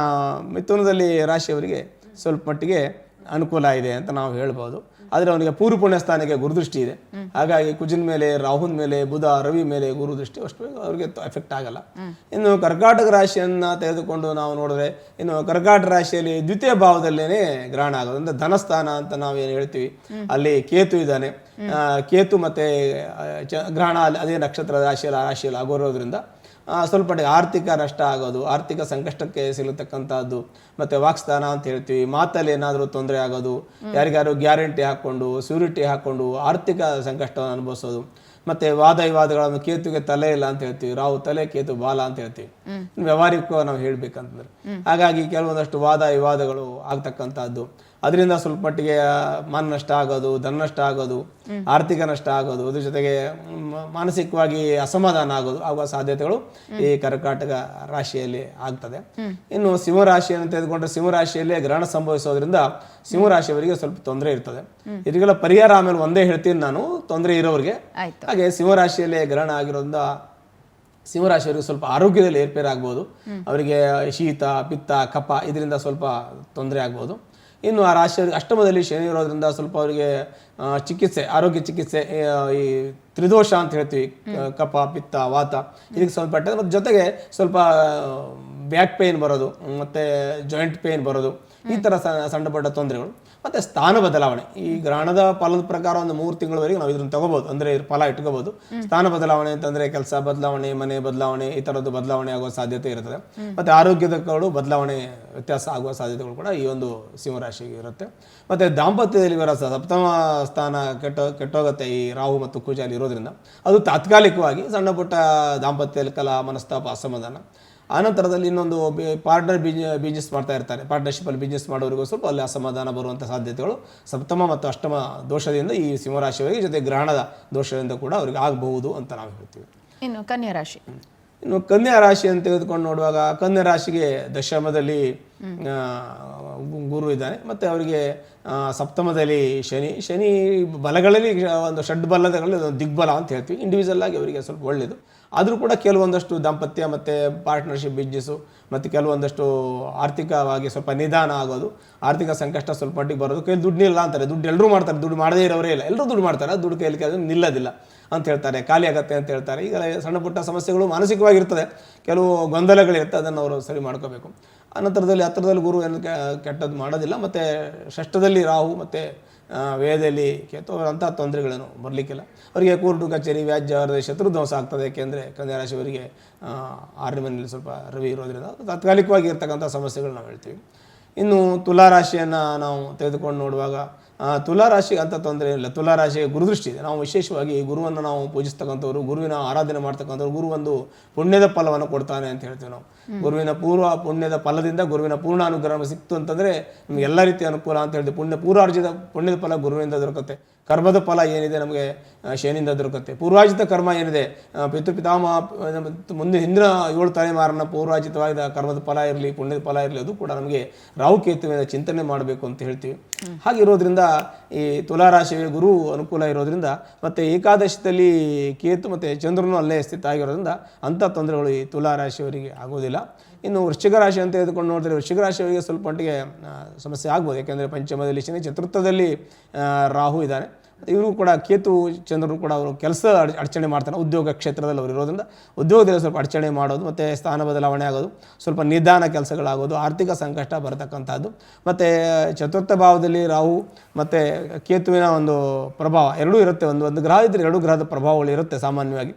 ಮಿಥುನದಲ್ಲಿ ರಾಶಿಯವರಿಗೆ ಸ್ವಲ್ಪ ಮಟ್ಟಿಗೆ ಅನುಕೂಲ ಇದೆ ಅಂತ ನಾವು ಹೇಳ್ಬೋದು. ಆದರೆ ಅವನಿಗೆ ಪೂರ್ವ ಪುಣ್ಯ ಸ್ಥಾನಕ್ಕೆ ಗುರುದೃಷ್ಟಿ ಇದೆ. ಹಾಗಾಗಿ ಕುಜನ್ ಮೇಲೆ, ರಾಹುನ್ ಮೇಲೆ, ಬುಧ, ರವಿ ಮೇಲೆ ಗುರುದೃಷ್ಟಿ ಅಷ್ಟು ಅವ್ರಿಗೆ ಎಫೆಕ್ಟ್ ಆಗಲ್ಲ. ಇನ್ನು ಕರ್ಕಾಟಕ ರಾಶಿಯನ್ನ ತೆಗೆದುಕೊಂಡು ನಾವು ನೋಡಿದ್ರೆ, ಇನ್ನು ಕರ್ಕಾಟಕ ರಾಶಿಯಲ್ಲಿ ದ್ವಿತೀಯ ಭಾವದಲ್ಲೇನೆ ಗ್ರಹಣ ಆಗೋದು. ಅಂದ್ರೆ ಧನಸ್ಥಾನ ಅಂತ ನಾವು ಏನು ಹೇಳ್ತೀವಿ, ಅಲ್ಲಿ ಕೇತು ಇದ್ದಾನೆ. ಕೇತು ಮತ್ತೆ ಗ್ರಹಣ ಅದೇ ನಕ್ಷತ್ರದ ರಾಶಿಯಲ್ಲಿ ಆಗೋರೋದ್ರಿಂದ ಸ್ವಲ್ಪ ಮಟ್ಟಿಗೆ ಆರ್ಥಿಕ ನಷ್ಟ ಆಗೋದು, ಆರ್ಥಿಕ ಸಂಕಷ್ಟಕ್ಕೆ ಸಿಲುತಕ್ಕಂಥದ್ದು, ಮತ್ತು ವಾಕ್ಸ್ಥಾನ ಅಂತ ಹೇಳ್ತೀವಿ, ಮಾತಲ್ಲಿ ಏನಾದರೂ ತೊಂದರೆ ಆಗೋದು, ಯಾರಿಗಾರು ಗ್ಯಾರಂಟಿ ಹಾಕ್ಕೊಂಡು ಸ್ಯೂರಿಟಿ ಹಾಕ್ಕೊಂಡು ಆರ್ಥಿಕ ಸಂಕಷ್ಟವನ್ನು ಅನುಭವಿಸೋದು, ಮತ್ತು ವಾದ ವಿವಾದಗಳನ್ನು ಕೇತುಗೆ ತಲೆ ಇಲ್ಲ ಅಂತ ಹೇಳ್ತೀವಿ, ರಾಹು ತಲೆ ಕೇತು ಬಾಲ ಅಂತ ಹೇಳ್ತೀವಿ, ವ್ಯವಹಾರಿಕವಾಗಿ ನಾವು ಹೇಳ್ಬೇಕಂತಂದ್ರೆ. ಹಾಗಾಗಿ ಕೆಲವೊಂದಷ್ಟು ವಾದ ವಿವಾದಗಳು ಆಗ್ತಕ್ಕಂಥದ್ದು, ಅದರಿಂದ ಸ್ವಲ್ಪ ಮಟ್ಟಿಗೆ ಮಾನ ನಷ್ಟ ಆಗೋದು, ಧನ ನಷ್ಟ ಆಗೋದು, ಆರ್ಥಿಕ ನಷ್ಟ ಆಗೋದು, ಅದ್ರ ಜೊತೆಗೆ ಮಾನಸಿಕವಾಗಿ ಅಸಮಾಧಾನ ಆಗುವ ಸಾಧ್ಯತೆಗಳು ಈ ಕರ್ಕಾಟಕ ರಾಶಿಯಲ್ಲಿ ಆಗ್ತದೆ. ಇನ್ನು ಸಿಂಹರಾಶಿಯನ್ನು ತೆಗೆದುಕೊಂಡ್ರೆ ಸಿಂಹರಾಶಿಯಲ್ಲೇ ಗ್ರಹಣ ಸಂಭವಿಸೋದ್ರಿಂದ ಸಿಂಹರಾಶಿಯವರಿಗೆ ಸ್ವಲ್ಪ ತೊಂದರೆ ಇರ್ತದೆ. ಇದಕ್ಕೆಲ್ಲ ಪರಿಹಾರ ಆಮೇಲೆ ಒಂದೇ ಹೇಳ್ತೀನಿ ನಾನು, ತೊಂದರೆ ಇರೋರಿಗೆ. ಹಾಗೆ ಸಿಂಹರಾಶಿಯಲ್ಲೇ ಗ್ರಹಣ ಆಗಿರೋದ್ರಿಂದ ಸಿಂಹರಾಶಿಯವರಿಗೆ ಸ್ವಲ್ಪ ಆರೋಗ್ಯದಲ್ಲಿ ಏರ್ಪೇರಾಗ್ಬೋದು. ಅವರಿಗೆ ಶೀತ, ಪಿತ್ತ, ಕಫ ಇದರಿಂದ ಸ್ವಲ್ಪ ತೊಂದರೆ ಆಗ್ಬೋದು. ಇನ್ನು ಆ ರಾಶಿಯವರಿಗೆ ಅಷ್ಟಮದಲ್ಲಿ ಶನಿ ಇರೋದ್ರಿಂದ ಸ್ವಲ್ಪ ಅವರಿಗೆ ಚಿಕಿತ್ಸೆ, ಆರೋಗ್ಯ ಚಿಕಿತ್ಸೆ, ಈ ತ್ರಿದೋಷ ಅಂತ ಹೇಳ್ತೀವಿ, ಕಫ, ಪಿತ್ತ, ವಾತ, ಇದಕ್ಕೆ ಸಂಬಂಧಪಟ್ಟ, ಮತ್ತು ಜೊತೆಗೆ ಸ್ವಲ್ಪ ಬ್ಯಾಕ್ ಪೇಯ್ನ್ ಬರೋದು, ಮತ್ತು ಜಾಯಿಂಟ್ ಪೇಯ್ನ್ ಬರೋದು, ಈ ಥರ ಸಣ್ಣ ಪುಟ್ಟ ತೊಂದರೆಗಳು. ಮತ್ತು ಸ್ಥಾನ ಬದಲಾವಣೆ, ಈ ಗ್ರಹಣದ ಫಲದ ಪ್ರಕಾರ ಒಂದು 3 ತಿಂಗಳವರೆಗೆ ನಾವು ಇದನ್ನು ತಗೋಬೋದು, ಅಂದರೆ ಫಲ ಇಟ್ಕೋಬೋದು. ಸ್ಥಾನ ಬದಲಾವಣೆ ಅಂತಂದರೆ ಕೆಲಸ ಬದಲಾವಣೆ, ಮನೆ ಬದಲಾವಣೆ, ಈ ಥರದ್ದು ಬದಲಾವಣೆ ಆಗುವ ಸಾಧ್ಯತೆ ಇರ್ತದೆ. ಮತ್ತು ಆರೋಗ್ಯದ ಬದಲಾವಣೆ, ವ್ಯತ್ಯಾಸ ಆಗುವ ಸಾಧ್ಯತೆಗಳು ಕೂಡ ಈ ಒಂದು ಸಿಂಹರಾಶಿಗೆ ಇರುತ್ತೆ. ಮತ್ತು ದಾಂಪತ್ಯದಲ್ಲಿ ವಿರಸ, ಸಪ್ತಮ ಸ್ಥಾನ ಕೆಟ್ಟೋಗುತ್ತೆ ಈ ರಾಹು ಮತ್ತು ಕುಜ ಅಲ್ಲಿ ಇರೋದ್ರಿಂದ. ಅದು ತಾತ್ಕಾಲಿಕವಾಗಿ ಸಣ್ಣ ಪುಟ್ಟ ದಾಂಪತ್ಯದಲ್ಲಿ ಕಲಹ, ಮನಸ್ತಾಪ, ಅಸಮಾಧಾನ. ಆನಂತರದಲ್ಲಿ ಇನ್ನೊಂದು ಪಾರ್ಟ್ನರ್ ಬಿಸ್ನೆಸ್ ಮಾಡ್ತಾ ಇರ್ತಾರೆ, ಪಾರ್ಟ್ನರ್ಶಿಪ್ಪಲ್ಲಿ ಬಿಸ್ನೆಸ್ ಮಾಡೋರಿಗೂ ಸ್ವಲ್ಪ ಅಲ್ಲಿ ಅಸಮಾಧಾನ ಬರುವಂಥ ಸಾಧ್ಯತೆಗಳು ಸಪ್ತಮ ಮತ್ತು ಅಷ್ಟಮ ದೋಷದಿಂದ ಈ ಸಿಂಹರಾಶಿಯವರಿಗೆ, ಜೊತೆ ಗ್ರಹಣದ ದೋಷದಿಂದ ಕೂಡ ಅವರಿಗೆ ಆಗಬಹುದು ಅಂತ ನಾವು ಹೇಳ್ತೀವಿ. ಇನ್ನು ಕನ್ಯಾ ರಾಶಿ, ಇನ್ನು ಕನ್ಯಾ ರಾಶಿ ಅಂತ ತೆಗೆದುಕೊಂಡು ನೋಡುವಾಗ ಕನ್ಯಾ ರಾಶಿಗೆ ದಶಮದಲ್ಲಿ ಗುರು ಇದ್ದಾನೆ, ಮತ್ತು ಅವರಿಗೆ ಸಪ್ತಮದಲ್ಲಿ ಶನಿ ಬಲಗಳಲ್ಲಿ ಒಂದು ಷಡ್ ಬಲಗಳಲ್ಲಿ ದಿಗ್ಬಲ ಅಂತ ಹೇಳ್ತೀವಿ. ಇಂಡಿವಿಜುವಲ್ ಆಗಿ ಅವರಿಗೆ ಸ್ವಲ್ಪ ಒಳ್ಳೆಯದು. ಆದರೂ ಕೂಡ ಕೆಲವೊಂದಷ್ಟು ದಾಂಪತ್ಯ ಮತ್ತು ಪಾರ್ಟ್ನರ್ಶಿಪ್ ಬಿಸ್ನೆಸ್ಸು ಮತ್ತು ಕೆಲವೊಂದಷ್ಟು ಆರ್ಥಿಕವಾಗಿ ಸ್ವಲ್ಪ ನಿಧಾನ ಆಗೋದು, ಆರ್ಥಿಕ ಸಂಕಷ್ಟ ಸ್ವಲ್ಪ ಮಟ್ಟಿಗೆ ಬರೋದು. ಕೈಯಲ್ಲಿ ದುಡ್ಡು ಇಲ್ಲ ಅಂತಾರೆ, ದುಡ್ಡು ಎಲ್ಲರೂ ಮಾಡ್ತಾರೆ, ದುಡ್ಡು ಮಾಡದೇ ಇರೋರೇ ಇಲ್ಲ, ಎಲ್ಲರೂ ದುಡ್ಡು ಮಾಡ್ತಾರೆ, ದುಡ್ಡು ಕೈಯಲ್ಲಿ ಕೆಲವು ನಿಲ್ಲೋದಿಲ್ಲ ಅಂತ ಹೇಳ್ತಾರೆ, ಖಾಲಿ ಆಗತ್ತೆ ಅಂತ ಹೇಳ್ತಾರೆ. ಈಗ ಸಣ್ಣ ಪುಟ್ಟ ಸಮಸ್ಯೆಗಳು ಮಾನಸಿಕವಾಗಿರ್ತದೆ, ಕೆಲವು ಗೊಂದಲಗಳಿರ್ತದೆ, ಅದನ್ನು ಅವರು ಸರಿ ಮಾಡ್ಕೋಬೇಕು. ಅನಂತರದಲ್ಲಿ ಹತ್ತಿರದಲ್ಲಿ ಗುರು ಏನು ಕೆಟ್ಟದ್ದು ಮಾಡೋದಿಲ್ಲ, ಮತ್ತು ಷಷ್ಠದಲ್ಲಿ ರಾಹು ಮತ್ತು ವೇದದಲ್ಲಿ ಕೇತು, ಅಂಥ ತೊಂದರೆಗಳೇನು ಬರಲಿಕ್ಕಿಲ್ಲ. ಅವರಿಗೆ ಕೋರ್ಟು ಕಚೇರಿ, ವ್ಯಾಜ್ಯ, ಶತ್ರುಧ್ವಂಸ ಆಗ್ತದೆ. ಏಕೆಂದರೆ ಕನ್ಯಾ ರಾಶಿಯವರಿಗೆ 6ನೇ ಮನೆಯಲ್ಲಿ ಸ್ವಲ್ಪ ರವಿ ಇರೋದ್ರಿಂದ ತಾತ್ಕಾಲಿಕವಾಗಿ ಇರ್ತಕ್ಕಂಥ ಸಮಸ್ಯೆಗಳು ನಾವು ಹೇಳ್ತೀವಿ. ಇನ್ನು ತುಲಾರಾಶಿಯನ್ನು ನಾವು ತೆಗೆದುಕೊಂಡು ನೋಡುವಾಗ ತುಲಾರಾಶಿಗೆ ಅಂಥ ತೊಂದರೆ ಇಲ್ಲ. ತುಲಾರಾಶಿಗೆ ಗುರುದೃಷ್ಟಿ ಇದೆ. ನಾವು ವಿಶೇಷವಾಗಿ ಗುರುವನ್ನು ನಾವು ಪೂಜಿಸ್ತಕ್ಕಂಥವ್ರು, ಗುರುವಿನ ಆರಾಧನೆ ಮಾಡ್ತಕ್ಕಂಥವ್ರು, ಗುರು ಒಂದು ಪುಣ್ಯದ ಫಲವನ್ನು ಕೊಡ್ತಾನೆ ಅಂತ ಹೇಳ್ತೀವಿ ನಾವು. ಗುರುವಿನ ಪುಣ್ಯದ ಫಲದಿಂದ ಗುರುವಿನ ಪೂರ್ಣ ಅನುಗ್ರಹ ಸಿಕ್ತು ಅಂತಂದರೆ ನಮ್ಗೆ ಎಲ್ಲ ರೀತಿಯ ಅನುಕೂಲ ಅಂತ ಹೇಳ್ತೀವಿ. ಪೂರ್ವಾರ್ಜಿತ ಪುಣ್ಯದ ಫಲ ಗುರುವಿನಿಂದ ದೊರಕುತ್ತೆ. ಕರ್ಮದ ಫಲ ಏನಿದೆ ನಮಗೆ ಶನಿಯಿಂದ ದೊರಕುತ್ತೆ. ಪೂರ್ವಾರ್ಜಿತ ಕರ್ಮ ಏನಿದೆ, ಪಿತೃಪಿತಾಮಹ ಮುಂದೆ ಹಿಂದಿನ 7 ತಲೆಮಾರನ ಪೂರ್ವಾರ್ಜಿತವಾದ ಕರ್ಮದ ಫಲ ಇರಲಿ, ಪುಣ್ಯದ ಫಲ ಇರಲಿ, ಅದು ಕೂಡ ನಮಗೆ ರಾಹುಕೇತುವಿನ ಚಿಂತನೆ ಮಾಡಬೇಕು ಅಂತ ಹೇಳ್ತೀವಿ. ಹಾಗಿರೋದ್ರಿಂದ ಈ ತುಲಾರಾಶಿಗೆ ಗುರು ಅನುಕೂಲ ಇರೋದ್ರಿಂದ, ಮತ್ತು ಏಕಾದಶದಲ್ಲಿ ಕೇತು ಮತ್ತು ಚಂದ್ರನು ಅಲ್ಲೇ ಸ್ಥಿತ ಆಗಿರೋದ್ರಿಂದ ಅಂಥ ತೊಂದರೆಗಳು ಈ ತುಲಾರಾಶಿಯವರಿಗೆ ಆಗೋದಿಲ್ಲ. ಇನ್ನು ವೃಶ್ಚಿಕ ರಾಶಿ ಅಂತ ತೆಗೆದುಕೊಂಡು ನೋಡಿದ್ರೆ ವೃಶ್ಚಿಕ ರಾಶಿಯವರಿಗೆ ಸ್ವಲ್ಪ ಮಟ್ಟಿಗೆ ಸಮಸ್ಯೆ ಆಗ್ಬೋದು. ಯಾಕೆಂದರೆ ಪಂಚಮದಲ್ಲಿ ಶನಿ, ಚತುರ್ಥದಲ್ಲಿ ರಾಹು ಇದ್ದಾನೆ. ಇವರು ಕೂಡ ಕೇತು ಚಂದ್ರರು ಕೂಡ ಅವರು ಕೆಲಸ ಅಡಚಣೆ ಮಾಡ್ತಾರೆ. ಉದ್ಯೋಗ ಕ್ಷೇತ್ರದಲ್ಲಿ ಅವರು ಇರೋದ್ರಿಂದ ಉದ್ಯೋಗದಲ್ಲಿ ಸ್ವಲ್ಪ ಅಡಚಣೆ ಮಾಡೋದು, ಮತ್ತು ಸ್ಥಾನ ಬದಲಾವಣೆ ಆಗೋದು, ಸ್ವಲ್ಪ ನಿಧಾನ ಕೆಲಸಗಳಾಗೋದು, ಆರ್ಥಿಕ ಸಂಕಷ್ಟ ಬರತಕ್ಕಂಥದ್ದು. ಮತ್ತು ಚತುರ್ಥ ಭಾವದಲ್ಲಿ ರಾಹು ಮತ್ತು ಕೇತುವಿನ ಒಂದು ಪ್ರಭಾವ ಎರಡೂ ಇರುತ್ತೆ. ಒಂದು ಗ್ರಹ ಇದ್ದರೆ 2 ಗ್ರಹದ ಪ್ರಭಾವಗಳು ಇರುತ್ತೆ ಸಾಮಾನ್ಯವಾಗಿ.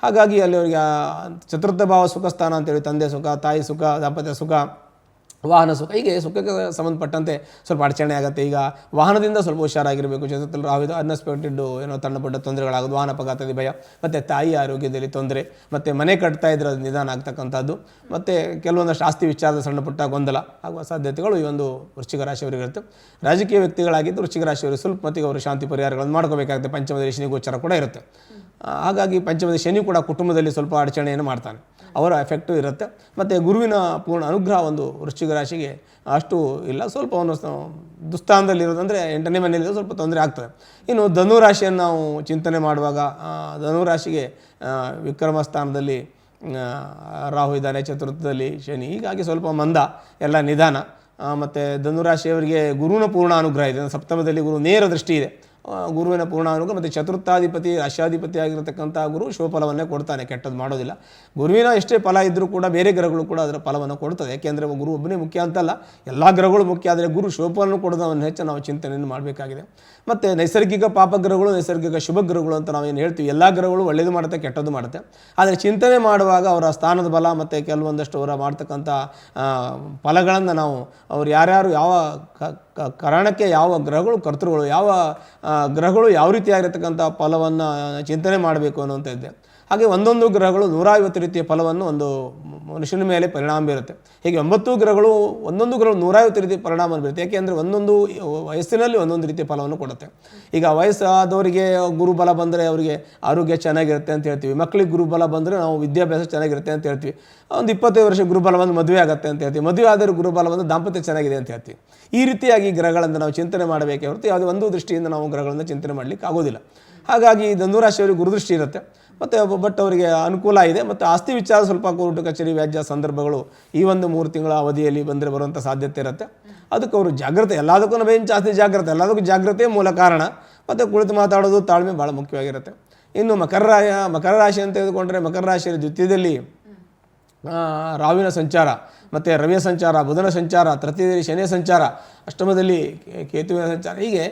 ಹಾಗಾಗಿ ಅಲ್ಲಿ ಅವರಿಗೆ ಚತುರ್ಥ ಭಾವ ಸುಖ ಸ್ಥಾನ ಅಂತೇಳಿ, ತಂದೆ ಸುಖ, ತಾಯಿ ಸುಖ, ದಾಂಪತ್ಯ ಸುಖ, ವಾಹನ ಸುಖ, ಹೀಗೆ ಸುಖಕ್ಕೆ ಸಂಬಂಧಪಟ್ಟಂತೆ ಸ್ವಲ್ಪ ಅಡಚಣೆ ಆಗುತ್ತೆ. ಈಗ ವಾಹನದಿಂದ ಸ್ವಲ್ಪ ಹುಷಾರಾಗಿರಬೇಕು. ಜೊತೆಯಲ್ಲಿ ರಾವಿದು ಅನ್ಎಕ್ಸ್ಪೆಕ್ಟೆಡ್ ಏನೋ ಸಣ್ಣಪಟ್ಟ ತೊಂದರೆಗಳಾಗೋದು, ವಾಹನ ಅಪಘಾತದ ಭಯ, ಮತ್ತು ತಾಯಿ ಆರೋಗ್ಯದಲ್ಲಿ ತೊಂದರೆ, ಮತ್ತು ಮನೆ ಕಟ್ತಾ ಇದ್ರೆ ಅದು ನಿಧಾನ ಆಗ್ತಕ್ಕಂಥದ್ದು, ಮತ್ತು ಕೆಲವೊಂದಷ್ಟು ಆಸ್ತಿ ವಿಚಾರದ ಸಣ್ಣ ಪುಟ್ಟ ಗೊಂದಲ ಆಗುವ ಸಾಧ್ಯತೆಗಳು ಈ ಒಂದು ವೃಶ್ಚಿಕ ರಾಶಿಯವರಿಗೆ ಇರುತ್ತೆ. ರಾಜಕೀಯ ವ್ಯಕ್ತಿಗಳಾಗಿದ್ದು ವೃಶ್ಚಿಕ ರಾಶಿಯವರು ಸ್ವಲ್ಪ ಮಟ್ಟಿಗೆ ಅವರು ಶಾಂತಿ ಪರಿಹಾರಗಳನ್ನು ಮಾಡ್ಕೋಬೇಕಾಗುತ್ತೆ. ಪಂಚಮದಲ್ಲಿ ಶನಿ ಗೋಚರ ಕೂಡ ಇರುತ್ತೆ. ಹಾಗಾಗಿ ಪಂಚಮದ ಶನಿ ಕೂಡ ಕುಟುಂಬದಲ್ಲಿ ಸ್ವಲ್ಪ ಅಡಚಣೆಯನ್ನು ಮಾಡ್ತಾನೆ, ಅವರ ಎಫೆಕ್ಟು ಇರುತ್ತೆ. ಮತ್ತು ಗುರುವಿನ ಪೂರ್ಣ ಅನುಗ್ರಹ ಒಂದು ವೃಶ್ಚಿಕ ರಾಶಿಗೆ ಅಷ್ಟು ಇಲ್ಲ, ಸ್ವಲ್ಪ ಒಂದು ದುಸ್ಥಾನದಲ್ಲಿರೋದಂದರೆ 8ನೇ ಮನೆಯಲ್ಲಿ ಸ್ವಲ್ಪ ತೊಂದರೆ ಆಗ್ತದೆ. ಇನ್ನು ಧನುರಾಶಿಯನ್ನು ನಾವು ಚಿಂತನೆ ಮಾಡುವಾಗ ಧನುರಾಶಿಗೆ ವಿಕ್ರಮ ಸ್ಥಾನದಲ್ಲಿ ರಾಹು ಇದ್ದಾನೆ, ಚತುರ್ಥದಲ್ಲಿ ಶನಿ, ಹೀಗಾಗಿ ಸ್ವಲ್ಪ ಮಂದ, ಎಲ್ಲ ನಿಧಾನ. ಮತ್ತು ಧನುರಾಶಿಯವರಿಗೆ ಗುರುವಿನ ಪೂರ್ಣ ಅನುಗ್ರಹ ಇದೆ. ಸಪ್ತಮದಲ್ಲಿ ಗುರು ನೇರ ದೃಷ್ಟಿ ಇದೆ, ಗುರುವಿನ ಪೂರ್ಣಾನುಗ್ರಹ ಮತ್ತು ಚತುರ್ಥಾಧಿಪತಿ ರಾಶ್ಯಾಧಿಪತಿ ಆಗಿರತಕ್ಕಂಥ ಗುರು ಶುಭಫಲವನ್ನೇ ಕೊಡ್ತಾನೆ, ಕೆಟ್ಟದ್ದು ಮಾಡೋದಿಲ್ಲ. ಗುರುವಿನ ಎಷ್ಟೇ ಫಲ ಇದ್ದರೂ ಕೂಡ ಬೇರೆ ಗ್ರಹಗಳು ಕೂಡ ಅದರ ಫಲವನ್ನು ಕೊಡ್ತದೆ. ಯಾಕೆಂದರೆ ಗುರು ಒಬ್ಬನೇ ಮುಖ್ಯ ಅಂತಲ್ಲ, ಎಲ್ಲ ಗ್ರಹಗಳು ಮುಖ್ಯ. ಆದರೆ ಗುರು ಶುಭಫಲವನ್ನು ಕೊಡೋದನ್ನು ಹೆಚ್ಚು ನಾವು ಚಿಂತನೆಯನ್ನು ಮಾಡಬೇಕಾಗಿದೆ. ಮತ್ತು ನೈಸರ್ಗಿಕ ಪಾಪಗ್ರಹಗಳು, ನೈಸರ್ಗಿಕ ಶುಭ ಗ್ರಹಗಳು ಅಂತ ನಾವೇನು ಹೇಳ್ತೀವಿ, ಎಲ್ಲ ಗ್ರಹಗಳು ಒಳ್ಳೆಯದು ಮಾಡುತ್ತೆ, ಕೆಟ್ಟದ್ದು ಮಾಡುತ್ತೆ. ಆದರೆ ಚಿಂತನೆ ಮಾಡುವಾಗ ಅವರ ಸ್ಥಾನದ ಬಲ ಮತ್ತು ಕೆಲವೊಂದಷ್ಟು ಅವರ ಮಾಡ್ತಕ್ಕಂಥ ಫಲಗಳನ್ನು ನಾವು ಅವ್ರು ಯಾರ್ಯಾರು ಯಾವ ಕಾರಣಕ್ಕೆ ಯಾವ ಗ್ರಹಗಳು ಕರ್ತೃಗಳು, ಯಾವ ಗ್ರಹಗಳು ಯಾವ ರೀತಿಯಾಗಿರ್ತಕ್ಕಂಥ ಫಲವನ್ನು ಚಿಂತನೆ ಮಾಡಬೇಕು ಅನ್ನುವಂಥದ್ದೇ. ಹಾಗೆ ಒಂದೊಂದು ಗ್ರಹಗಳು 150 ರೀತಿಯ ಫಲವನ್ನು ಒಂದು ಮನುಷ್ಯನ ಮೇಲೆ ಪರಿಣಾಮ ಬೀರುತ್ತೆ. ಹೀಗೆ 9 ಗ್ರಹಗಳು ಒಂದೊಂದು ಗ್ರಹಗಳು 150 ರೀತಿಯ ಪರಿಣಾಮ ಬೀರುತ್ತೆ. ಯಾಕೆಂದರೆ ಒಂದೊಂದು ವಯಸ್ಸಿನಲ್ಲಿ ಒಂದೊಂದು ರೀತಿಯ ಫಲವನ್ನು ಕೊಡುತ್ತೆ. ಈಗ ವಯಸ್ಸಾದವರಿಗೆ ಗುರುಬಲ ಬಂದರೆ ಅವರಿಗೆ ಆರೋಗ್ಯ ಚೆನ್ನಾಗಿರುತ್ತೆ ಅಂತ ಹೇಳ್ತೀವಿ. ಮಕ್ಕಳಿಗೆ ಗುರುಬಲ ಬಂದರೆ ನಾವು ವಿದ್ಯಾಭ್ಯಾಸ ಚೆನ್ನಾಗಿರುತ್ತೆ ಅಂತ ಹೇಳ್ತೀವಿ. ಒಂದು 25 ವರ್ಷ ಗುರುಬಲ ಬಂದು ಮದುವೆ ಆಗುತ್ತೆ ಅಂತ ಹೇಳ್ತೀವಿ. ಮದುವೆ ಆದರೂ ಗುರುಬಲ ಬಂದು ದಾಂಪತ್ಯ ಚೆನ್ನಾಗಿದೆ ಅಂತ ಹೇಳ್ತೀವಿ. ಈ ರೀತಿಯಾಗಿ ಗ್ರಹಗಳನ್ನು ನಾವು ಚಿಂತನೆ ಮಾಡಬೇಕೇ ಹೊರತು ಯಾವುದೇ ಒಂದು ದೃಷ್ಟಿಯಿಂದ ನಾವು ಗ್ರಹಗಳನ್ನು ಚಿಂತನೆ ಮಾಡಲಿಕ್ಕೆ ಆಗೋದಿಲ್ಲ. ಹಾಗಾಗಿ ಧನುರಾಶಿಯವರಿಗೆ ಗುರುದೃಷ್ಟಿ ಇರುತ್ತೆ. ಮತ್ತು ಬಟ್ ಅವರಿಗೆ ಅನುಕೂಲ ಇದೆ. ಮತ್ತು ಆಸ್ತಿ ವಿಚಾರ ಸ್ವಲ್ಪ ಕೋರ್ಟು ಕಚೇರಿ ವ್ಯಾಜ್ಯ ಸಂದರ್ಭಗಳು ಈ ಒಂದು 3 ತಿಂಗಳ ಅವಧಿಯಲ್ಲಿ ಬಂದರೆ ಬರುವಂಥ ಸಾಧ್ಯತೆ ಇರುತ್ತೆ. ಅದಕ್ಕೆ ಅವರು ಜಾಗ್ರತೆ, ಎಲ್ಲದಕ್ಕೂ ನಾವೇನು ಜಾಸ್ತಿ ಜಾಗ್ರತೆ, ಎಲ್ಲದಕ್ಕೂ ಜಾಗ್ರತೆ ಮೂಲ ಕಾರಣ. ಮತ್ತು ಕುಳಿತು ಮಾತಾಡೋದು, ತಾಳ್ಮೆ ಭಾಳ ಮುಖ್ಯವಾಗಿರುತ್ತೆ. ಇನ್ನು ಮಕರ ರಾಶಿ ಅಂತ ತೆಗೆದುಕೊಂಡ್ರೆ, ಮಕರ ರಾಶಿಯಲ್ಲಿ ದ್ವಿತೀಯದಲ್ಲಿ ರಾಹುವಿನ ಸಂಚಾರ, ಮತ್ತು ರವಿಯ ಸಂಚಾರ, ಬುಧನ ಸಂಚಾರ, ತೃತೀಯದಲ್ಲಿ ಶನಿಯ ಸಂಚಾರ, ಅಷ್ಟಮದಲ್ಲಿ ಕೇತುವಿನ ಸಂಚಾರ, ಹೀಗೆ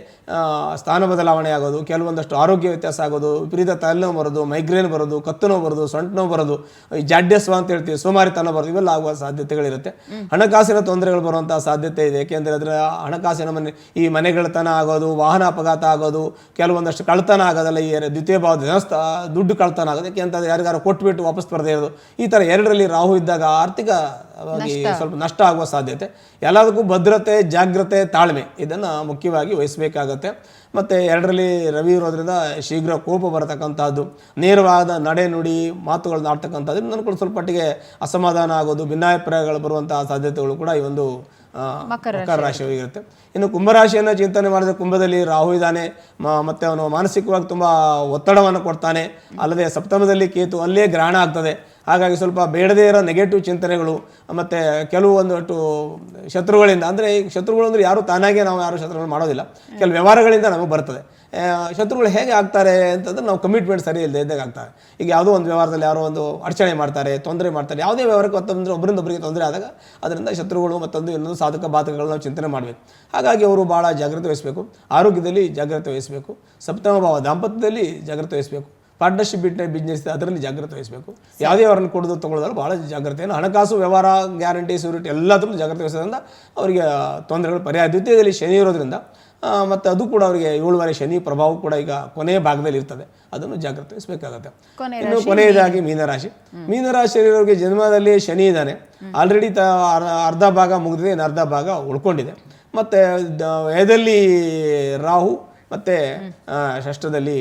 ಸ್ಥಾನ ಬದಲಾವಣೆ ಆಗೋದು, ಕೆಲವೊಂದಷ್ಟು ಆರೋಗ್ಯ ವ್ಯತ್ಯಾಸ ಆಗೋದು, ವಿಪರೀತ ತಲೆನೋವು ಬರೋದು, ಮೈಗ್ರೇನ್ ಬರೋದು, ಕತ್ತು ನೋವು ಬರೋದು, ಸೊಂಟ ನೋವು ಬರೋದು, ಈ ಜಾಡ್ಯಸ್ವ ಅಂತ ಹೇಳ್ತೀವಿ, ಸೋಮಾರಿತನ ಬರೋದು, ಇವೆಲ್ಲ ಆಗುವ ಸಾಧ್ಯತೆಗಳಿರುತ್ತೆ. ಹಣಕಾಸಿನ ತೊಂದರೆಗಳು ಬರುವಂಥ ಸಾಧ್ಯತೆ ಇದೆ. ಏಕೆಂದರೆ ಅದರ ಹಣಕಾಸಿನ ಈ ಮನೆಗಳತನ ಆಗೋದು, ವಾಹನ ಅಪಘಾತ ಆಗೋದು, ಕೆಲವೊಂದಷ್ಟು ಕಳ್ತನ ಆಗೋದಲ್ಲ, ಈ ದ್ವಿತೀಯ ಭಾವದ ದುಡ್ಡು ಕಳ್ತನ ಆಗೋದು. ಯಾಕೆಂತಂದ್ರೆ ಯಾರಿಗಾರು ಕೊಟ್ಬಿಟ್ಟು ವಾಪಸ್ ಬರದೇ ಇರೋದು, ಈ ಥರ ಎರಡರಲ್ಲಿ ರಾಹು ಇದ್ದಾಗ ಆರ್ಥಿಕ ಸ್ವಲ್ಪ ನಷ್ಟ ಆಗುವ ಸಾಧ್ಯತೆ. ಎಲ್ಲದಕ್ಕೂ ಭದ್ರತೆ, ಜಾಗ್ರತೆ, ತಾಳ್ಮೆ ಇದನ್ನು ಮುಖ್ಯವಾಗಿ ವಹಿಸಬೇಕಾಗತ್ತೆ. ಮತ್ತು ಎರಡರಲ್ಲಿ ರವಿ ಇರೋದ್ರಿಂದ ಶೀಘ್ರ ಕೋಪ ಬರತಕ್ಕಂಥದ್ದು, ನೇರವಾದ ನಡೆ ನುಡಿ ಮಾತುಗಳನ್ನ ಆಡ್ತಕ್ಕಂಥದ್ದು, ನನಗೂ ಸ್ವಲ್ಪ ಮಟ್ಟಿಗೆ ಅಸಮಾಧಾನ ಆಗೋದು, ಭಿನ್ನಾಭಿಪ್ರಾಯಗಳು ಬರುವಂತಹ ಸಾಧ್ಯತೆಗಳು ಕೂಡ ಈ ಒಂದು ಮಕರ ರಾಶಿಯಾಗಿರುತ್ತೆ. ಇನ್ನು ಕುಂಭರಾಶಿಯನ್ನು ಚಿಂತನೆ ಮಾಡಿದರೆ, ಕುಂಭದಲ್ಲಿ ರಾಹು ಇದ್ದಾನೆ, ಮತ್ತು ಅವನು ಮಾನಸಿಕವಾಗಿ ತುಂಬ ಒತ್ತಡವನ್ನು ಕೊಡ್ತಾನೆ. ಅಲ್ಲದೆ ಸಪ್ತಮದಲ್ಲಿ ಕೇತು, ಅಲ್ಲೇ ಗ್ರಹಣ ಆಗ್ತದೆ. ಹಾಗಾಗಿ ಸ್ವಲ್ಪ ಬೇಡದೇ ಇರೋ ನೆಗೆಟಿವ್ ಚಿಂತನೆಗಳು, ಮತ್ತು ಕೆಲವೊಂದಷ್ಟು ಶತ್ರುಗಳಿಂದ, ಅಂದರೆ ಶತ್ರುಗಳು ಅಂದರೆ ಯಾರು ತಾನಾಗೆ ನಾವು ಯಾರು ಶತ್ರುಗಳು ಮಾಡೋದಿಲ್ಲ, ಕೆಲವು ವ್ಯವಹಾರಗಳಿಂದ ನಮಗೆ ಬರ್ತದೆ. ಶತ್ರುಗಳು ಹೇಗೆ ಆಗ್ತಾರೆ ಅಂತಂದ್ರೆ ನಾವು ಕಮಿಟ್ಮೆಂಟ್ ಸರಿ ಇಲ್ಲದೆ ಇದ್ದಾಗ ಆಗ್ತಾರೆ. ಈಗ ಯಾವುದೋ ಒಂದು ವ್ಯವಹಾರದಲ್ಲಿ ಯಾರೋ ಒಂದು ಅಡಚಣೆ ಮಾಡ್ತಾರೆ, ತೊಂದರೆ ಮಾಡ್ತಾರೆ, ಯಾವುದೇ ವ್ಯವಹಾರಕ್ಕೆ ಮತ್ತೊಂದು ಒಬ್ಬರಿಂದ ತೊಂದರೆ ಆದಾಗ ಅದರಿಂದ ಶತ್ರುಗಳು ಮತ್ತೊಂದು ಇನ್ನೊಂದು ಸಾಧಕ ಬಾಧಕಗಳು ನಾವು ಚಿಂತನೆ ಮಾಡಬೇಕು. ಹಾಗಾಗಿ ಅವರು ಭಾಳ ಜಾಗ್ರತೆ ವಹಿಸಬೇಕು. ಆರೋಗ್ಯದಲ್ಲಿ ಜಾಗ್ರತೆ ವಹಿಸಬೇಕು. ಸಪ್ತಮ ಭಾವ ದಾಂಪತ್ಯದಲ್ಲಿ ಜಾಗ್ರತೆ ವಹಿಸಬೇಕು. ಪಾರ್ಟ್ನರ್ಶಿಪ್ ಬಿಸ್ನೆಸ್ ಅದರಲ್ಲಿ ಜಾಗ್ರತೆ ವಹಿಸಬೇಕು. ಯಾವುದೇ ಅವರನ್ನು ಕೊಡೋದು ತೊಗೊಳ್ಳೋದ್ರಲ್ಲಿ ಭಾಳ ಜಾಗ್ರತೆಯನ್ನು, ಹಣಕಾಸು ವ್ಯವಹಾರ, ಗ್ಯಾರಂಟಿ, ಸೆಕ್ಯೂರಿಟಿ ಎಲ್ಲದರಲ್ಲೂ ಜಾಗ್ರತೆ ವಹಿಸೋದ್ರಿಂದ ಅವರಿಗೆ ತೊಂದರೆಗಳು ಪರಿಹಾರ. ದ್ವಿತೀಯದಲ್ಲಿ ಶನಿ ಇರೋದ್ರಿಂದ ಮತ್ತು ಅದು ಕೂಡ ಅವರಿಗೆ 7ವಾರ ಶನಿ ಪ್ರಭಾವ ಕೂಡ ಈಗ ಕೊನೆಯ ಭಾಗದಲ್ಲಿ ಇರ್ತದೆ, ಅದನ್ನು ಜಾಗ್ರತೆ ವಹಿಸಬೇಕಾಗತ್ತೆ. ಇನ್ನು ಕೊನೆಯದಾಗಿ ಮೀನರಾಶಿ. ಮೀನರಾಶಿಯವರಿಗೆ ಜನ್ಮದಲ್ಲಿ ಶನಿ ಇದ್ದಾನೆ. ಆಲ್ರೆಡಿ ಅರ್ಧ ಭಾಗ ಮುಗಿದಿದೆ, ಇನ್ನು ಅರ್ಧ ಭಾಗ ಉಳ್ಕೊಂಡಿದೆ. ಮತ್ತು ವ್ಯಯದಲ್ಲಿ ರಾಹು ಮತ್ತು ಷಷ್ಠದಲ್ಲಿ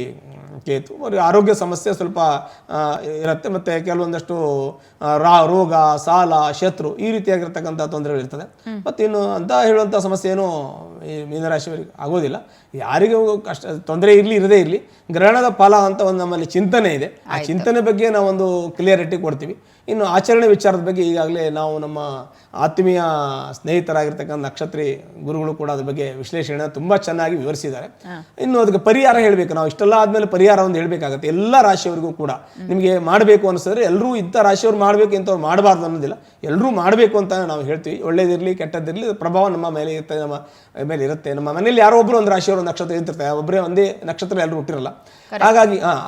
ಕೇತು. ಅವರಿಗೆ ಆರೋಗ್ಯ ಸಮಸ್ಯೆ ಸ್ವಲ್ಪ ಇರುತ್ತೆ. ಮತ್ತು ಕೆಲವೊಂದಷ್ಟು ರೋಗ, ಸಾಲ, ಶತ್ರು ಈ ರೀತಿಯಾಗಿರ್ತಕ್ಕಂಥ ತೊಂದರೆಗಳಿರ್ತದೆ. ಮತ್ತು ಇನ್ನು ಅಂತ ಹೇಳುವಂಥ ಸಮಸ್ಯೆ ಏನು ಈ ಮೀನರಾಶಿಯವರಿಗೆ ಆಗೋದಿಲ್ಲ. ಯಾರಿಗೂ ಕಷ್ಟ ತೊಂದರೆ ಇರಲಿ ಇರದೇ ಇರಲಿ, ಗ್ರಹಣದ ಫಲ ಅಂತ ಒಂದು ನಮ್ಮಲ್ಲಿ ಚಿಂತನೆ ಇದೆ. ಆ ಚಿಂತನೆ ಬಗ್ಗೆ ನಾವೊಂದು ಕ್ಲಿಯರಿಟಿ ಕೊಡ್ತೀವಿ. ಇನ್ನು ಆಚರಣೆ ವಿಚಾರದ ಬಗ್ಗೆ ಈಗಾಗಲೇ ನಾವು ನಮ್ಮ ಆತ್ಮೀಯ ಸ್ನೇಹಿತರಾಗಿರ್ತಕ್ಕಂಥ ನಕ್ಷತ್ರಿ ಗುರುಗಳು ಕೂಡ ಅದ್ರ ಬಗ್ಗೆ ವಿಶ್ಲೇಷಣೆ ತುಂಬ ಚೆನ್ನಾಗಿ ವಿವರಿಸಿದ್ದಾರೆ. ಇನ್ನು ಅದಕ್ಕೆ ಪರಿಹಾರ ಹೇಳಬೇಕು. ನಾವು ಇಷ್ಟೆಲ್ಲ ಆದಮೇಲೆ ಪರಿಹಾರ ಒಂದು ಹೇಳಬೇಕಾಗತ್ತೆ ಎಲ್ಲ ರಾಶಿಯವರಿಗೂ ಕೂಡ. ನಿಮಗೆ ಮಾಡಬೇಕು ಅನಿಸಿದ್ರೆ ಎಲ್ಲರೂ ಇಂಥ ರಾಶಿಯವ್ರು ಮಾಡಬೇಕು, ಇಂಥವ್ರು ಮಾಡಬಾರ್ದು ಅನ್ನೋದಿಲ್ಲ, ಎಲ್ಲರೂ ಮಾಡಬೇಕು ಅಂತ ನಾವು ಹೇಳ್ತೀವಿ. ಒಳ್ಳೇದಿರಲಿ ಕೆಟ್ಟದ್ದಿರಲಿ ಪ್ರಭಾವ ನಮ್ಮ ಮೇಲೆ ಇರುತ್ತೆ, ನಮ್ಮ ಮೇಲೆ ಇರುತ್ತೆ. ನಮ್ಮ ಮನೇಲಿ ಯಾರೋ ಒಬ್ಬರು ಒಂದು ರಾಶಿಯವರು ಒಂದು ನಕ್ಷತ್ರ ಇರ್ತಿರ್ತಾರೆ, ಒಬ್ಬರೇ ಒಂದೇ ನಕ್ಷತ್ರ ಎಲ್ಲರೂ ಹುಟ್ಟಿರಲ್ಲ.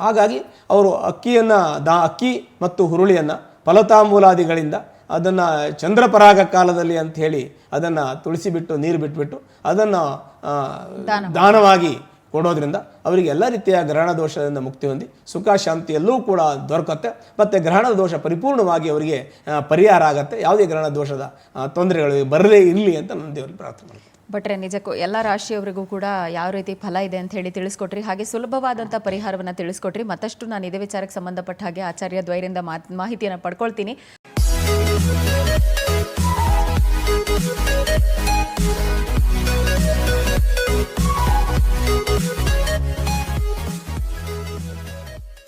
ಹಾಗಾಗಿ ಅವರು ಅಕ್ಕಿ ಮತ್ತು ಹುರುಳಿಯನ್ನು ಫಲತಾಮೂಲಾದಿಗಳಿಂದ ಅದನ್ನು ಚಂದ್ರಪರಾಗ ಕಾಲದಲ್ಲಿ ಅಂತ ಹೇಳಿ ಅದನ್ನು ತುಳಿಸಿಬಿಟ್ಟು ನೀರು ಬಿಟ್ಬಿಟ್ಟು ಅದನ್ನು ದಾನವಾಗಿ ಕೊಡೋದ್ರಿಂದ ಅವರಿಗೆ ಎಲ್ಲ ರೀತಿಯ ಗ್ರಹಣ ದೋಷದಿಂದ ಮುಕ್ತಿ ಹೊಂದಿ ಸುಖ ಶಾಂತಿ ಎಲ್ಲವೂ ಕೂಡ ದೊರಕುತ್ತೆ. ಮತ್ತು ಗ್ರಹಣದ ದೋಷ ಪರಿಪೂರ್ಣವಾಗಿ ಅವರಿಗೆ ಪರಿಹಾರ ಆಗುತ್ತೆ. ಯಾವುದೇ ಗ್ರಹಣ ದೋಷದ ತೊಂದರೆಗಳು ಬರದೇ ಇರಲಿ ಅಂತ ನನ್ನ ದೇವರಲ್ಲಿ ಪ್ರಾರ್ಥನೆ ಮಾಡ್ತೀನಿ. ಭಟ್ರೆ, ನಿಜಕ್ಕೂ ಎಲ್ಲ ರಾಶಿಯವರಿಗೂ ಕೂಡ ಯಾವ ರೀತಿ ಫಲ ಇದೆ ಅಂತ ಹೇಳಿ ತಿಳಿಸ್ಕೊಟ್ರಿ. ಹಾಗೆ ಸುಲಭವಾದಂಥ ಪರಿಹಾರವನ್ನು ತಿಳಿಸ್ಕೊಟ್ರಿ. ಮತ್ತಷ್ಟು ನಾನು ಇದೇ ವಿಚಾರಕ್ಕೆ ಸಂಬಂಧಪಟ್ಟ ಹಾಗೆ ಆಚಾರ್ಯ ದ್ವೈರಿಂದ ಮಾಹಿತಿಯನ್ನು ಪಡ್ಕೊಳ್ತೀನಿ.